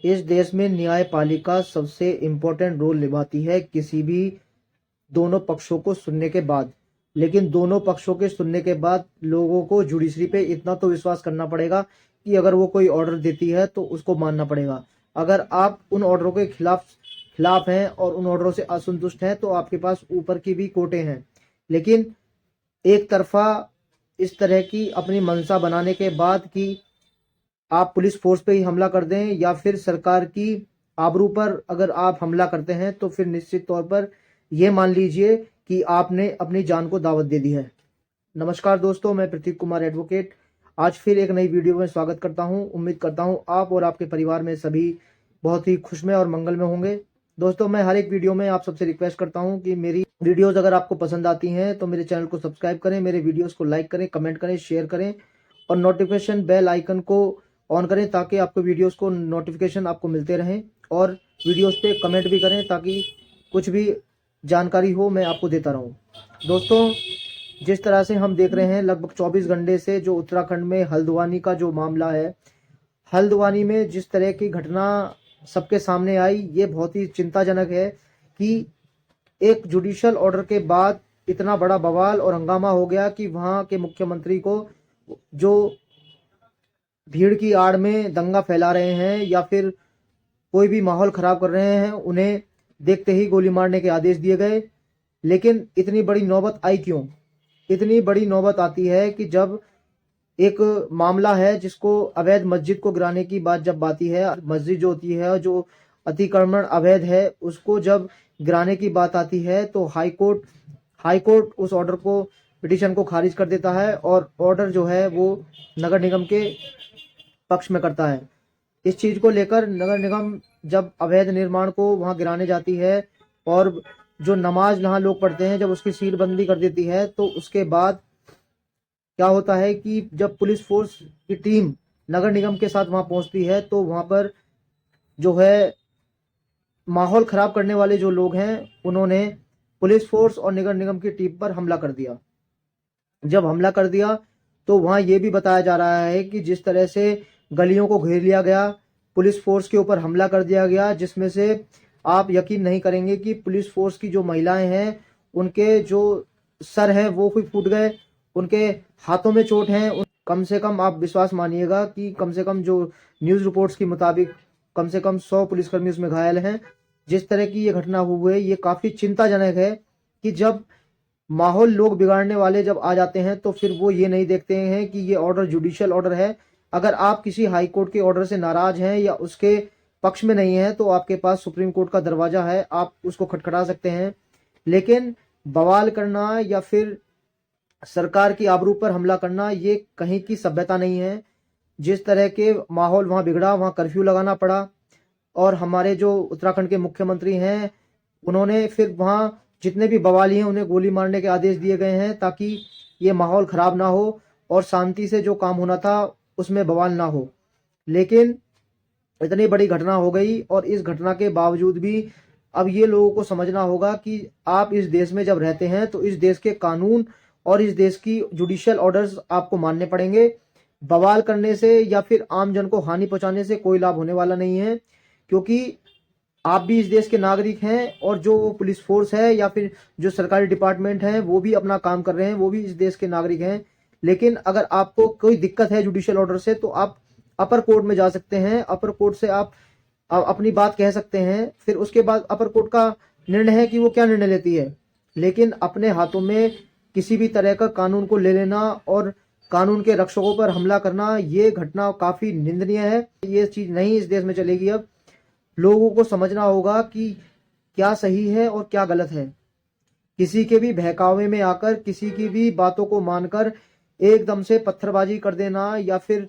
इस देश में न्यायपालिका सबसे इम्पोर्टेंट रोल निभाती है किसी भी दोनों पक्षों को सुनने के बाद। लेकिन दोनों पक्षों के सुनने के बाद लोगों को जुडिशरी पे इतना तो विश्वास करना पड़ेगा कि अगर वो कोई ऑर्डर देती है तो उसको मानना पड़ेगा। अगर आप उन ऑर्डरों के खिलाफ हैं और उन ऑर्डरों से असंतुष्ट हैं तो आपके पास ऊपर की भी कोर्टें हैं। लेकिन एक तरफा इस तरह की अपनी मंशा बनाने के बाद कि आप पुलिस फोर्स पे ही हमला कर दें या फिर सरकार की आबरू पर अगर आप हमला करते हैं तो फिर निश्चित तौर पर यह मान लीजिए कि आपने अपनी जान को दावत दे दी है। नमस्कार दोस्तों, मैं प्रतीक कुमार एडवोकेट आज फिर एक नई वीडियो में स्वागत करता हूं। उम्मीद करता हूं आप और आपके परिवार में सभी बहुत ही खुशमय और मंगल में होंगे। दोस्तों, मैं हर एक वीडियो में आप सबसे रिक्वेस्ट करता हूं कि मेरी वीडियोस अगर आपको पसंद आती हैं तो मेरे चैनल को सब्सक्राइब करें, मेरे वीडियोस को लाइक करें, कमेंट करें, शेयर करें और नोटिफिकेशन बेल आइकन को ऑन करें ताकि आपको वीडियोस को नोटिफिकेशन आपको मिलते रहें। और वीडियोस पे कमेंट भी करें ताकि कुछ भी जानकारी हो मैं आपको देता रहूं। दोस्तों, जिस तरह से हम देख रहे हैं लगभग 24 घंटे से जो उत्तराखंड में हल्द्वानी का जो मामला है, हल्द्वानी में जिस तरह की घटना सबके सामने आई, ये बहुत ही चिंताजनक है कि एक जुडिशियल ऑर्डर के बाद इतना बड़ा बवाल और हंगामा हो गया कि वहां के मुख्यमंत्री को जो भीड़ की आड़ में दंगा फैला रहे हैं या फिर कोई भी माहौल खराब कर रहे हैं, उन्हें देखते ही गोली मारने के आदेश दिए गए। लेकिन इतनी बड़ी नौबत आई क्यों? इतनी बड़ी नौबत आती है कि जब एक मामला है जिसको अवैध मस्जिद को गिराने की बात जब आती है, मस्जिद जो होती है जो अतिक्रमण अवैध है उसको जब गिराने की बात आती है तो हाईकोर्ट उस ऑर्डर को पिटीशन को खारिज कर देता है और ऑर्डर जो है वो नगर निगम के पक्ष में करता है। इस चीज को लेकर नगर निगम जब अवैध निर्माण को वहां गिराने जाती है और जो नमाज जहां लोग पढ़ते हैं जब उसकी सीलबंदी कर देती है तो उसके बाद क्या होता है कि जब पुलिस फोर्स की टीम नगर निगम के साथ वहां पहुंचती है तो वहां पर जो है माहौल खराब करने वाले जो लोग हैं उन्होंने पुलिस फोर्स और नगर निगम की टीम पर हमला कर दिया। जब हमला कर दिया तो वहां यह भी बताया जा रहा है कि जिस तरह से गलियों को घेर लिया गया, पुलिस फोर्स के ऊपर हमला कर दिया गया, जिसमें से आप यकीन नहीं करेंगे कि पुलिस फोर्स की जो महिलाएं हैं उनके जो सर हैं वो भी फूट गए, उनके हाथों में चोट है। कम से कम आप विश्वास मानिएगा कि कम से कम जो न्यूज रिपोर्ट्स के मुताबिक कम से कम 100 पुलिसकर्मी उसमें घायल हैं। जिस तरह की ये घटना हुई है ये काफी चिंताजनक है कि जब माहौल लोग बिगाड़ने वाले जब आ जाते हैं तो फिर वो ये नहीं देखते हैं कि ये ऑर्डर जुडिशियल ऑर्डर है। अगर आप किसी हाई कोर्ट के ऑर्डर से नाराज हैं या उसके पक्ष में नहीं है तो आपके पास सुप्रीम कोर्ट का दरवाजा है, आप उसको खटखटा सकते हैं। लेकिन बवाल करना या फिर सरकार की आबरू पर हमला करना ये कहीं की सभ्यता नहीं है। जिस तरह के माहौल वहां बिगड़ा, वहां कर्फ्यू लगाना पड़ा और हमारे जो उत्तराखंड के मुख्यमंत्री हैं उन्होंने फिर वहां जितने भी बवाली हैं उन्हें गोली मारने के आदेश दिए गए हैं ताकि ये माहौल खराब ना हो और शांति से जो काम होना था उसमें बवाल ना हो। लेकिन इतनी बड़ी घटना हो गई और इस घटना के बावजूद भी अब ये लोगों को समझना होगा कि आप इस देश में जब रहते हैं तो इस देश के कानून और इस देश की जुडिशियल ऑर्डर्स आपको मानने पड़ेंगे। बवाल करने से या फिर आम जन को हानि पहुंचाने से कोई लाभ होने वाला नहीं है, क्योंकि आप भी इस देश के नागरिक हैं और जो पुलिस फोर्स है या फिर जो सरकारी डिपार्टमेंट है वो भी अपना काम कर रहे हैं, वो भी इस देश के नागरिक हैं। लेकिन अगर आपको कोई दिक्कत है जुडिशियल ऑर्डर से तो आप अपर कोर्ट में जा सकते हैं, अपर कोर्ट से आप अपनी बात कह सकते हैं। फिर उसके बाद अपर कोर्ट का निर्णय है कि वो क्या निर्णय लेती है। लेकिन अपने हाथों में किसी भी तरह का कानून को ले लेना और कानून के रक्षकों पर हमला करना ये घटना काफी निंदनीय है। ये चीज नहीं इस देश में चलेगी। अब लोगों को समझना होगा कि क्या सही है और क्या गलत है। किसी के भी बहकावे में आकर किसी की भी बातों को मानकर एकदम से पत्थरबाजी कर देना या फिर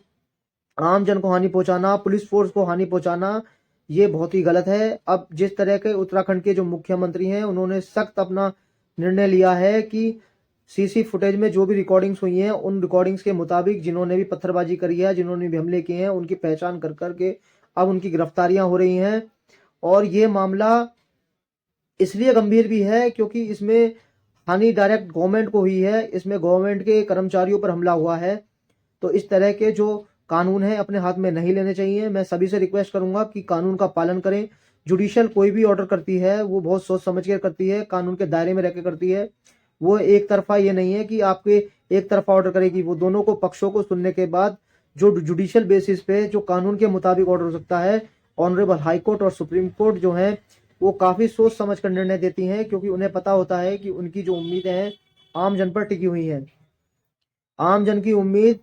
आम जन को हानि पहुंचाना, पुलिस फोर्स को हानि पहुंचाना, ये बहुत ही गलत है। अब जिस तरह के उत्तराखंड के जो मुख्यमंत्री हैं उन्होंने सख्त अपना निर्णय लिया है कि सीसी फुटेज में जो भी रिकॉर्डिंग्स हुई हैं उन रिकॉर्डिंग्स के मुताबिक जिन्होंने भी पत्थरबाजी करी है, जिन्होंने भी हमले किए हैं, उनकी पहचान कर करके अब उनकी गिरफ्तारियां हो रही हैं। और ये मामला इसलिए गंभीर भी है क्योंकि इसमें हानि डायरेक्ट गवर्नमेंट को हुई है, इसमें गवर्नमेंट के कर्मचारियों पर हमला हुआ है। तो इस तरह के जो कानून है अपने हाथ में नहीं लेने चाहिए। मैं सभी से रिक्वेस्ट करूंगा कि कानून का पालन करें। जुडिशियल कोई भी ऑर्डर करती है वो बहुत सोच समझ कर करती है, कानून के दायरे में रहकर करती है। वो एक तरफा ये नहीं है कि आपके एक तरफा ऑर्डर करेगी। वो दोनों को पक्षों को सुनने के बाद जो जुडिशियल बेसिस पे जो कानून के मुताबिक ऑर्डर हो सकता है, ऑनरेबल हाई कोर्ट और सुप्रीम कोर्ट जो है वो काफी सोच समझ कर निर्णय देती हैं, क्योंकि उन्हें पता होता है कि उनकी जो उम्मीदें हैं आम जन पर टिकी हुई हैं। आम जन की उम्मीद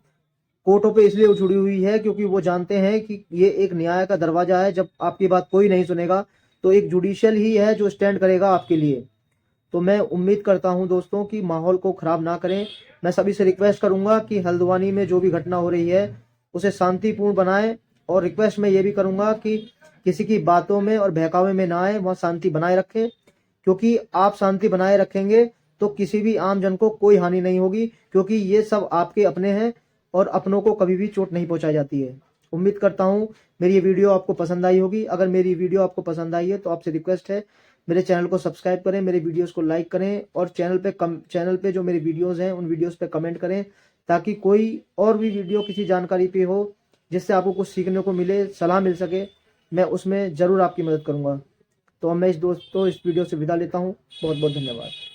कोर्टों पे इसलिए जुड़ी हुई है क्योंकि वो जानते हैं कि ये एक न्याय का दरवाजा है। जब आपकी बात कोई नहीं सुनेगा तो एक जुडिशियल ही है जो स्टैंड करेगा आपके लिए। तो मैं उम्मीद करता हूं दोस्तों कि माहौल को खराब ना करें। मैं सभी से रिक्वेस्ट करूंगा कि हल्द्वानी में जो भी घटना हो रही है उसे शांतिपूर्ण बनाएं, और रिक्वेस्ट मैं ये भी करूंगा कि किसी की बातों में और बहकावे में ना आए, वहां शांति बनाए रखें, क्योंकि आप शांति बनाए रखेंगे तो किसी भी आम जन को कोई हानि नहीं होगी, क्योंकि ये सब आपके अपने हैं और अपनों को कभी भी चोट नहीं पहुंचाई जाती है। उम्मीद करता हूं मेरी ये वीडियो आपको पसंद आई होगी। अगर मेरी वीडियो आपको पसंद आई है तो आपसे रिक्वेस्ट है मेरे चैनल को सब्सक्राइब करें, मेरे वीडियोस को लाइक करें, और चैनल पे जो मेरी वीडियोस हैं उन वीडियोस पे कमेंट करें, ताकि कोई और भी वीडियो किसी जानकारी पे हो जिससे आपको कुछ सीखने को मिले, सलाह मिल सके, मैं उसमें ज़रूर आपकी मदद करूंगा। तो अब मैं इस वीडियो से विदा लेता हूँ। बहुत बहुत धन्यवाद।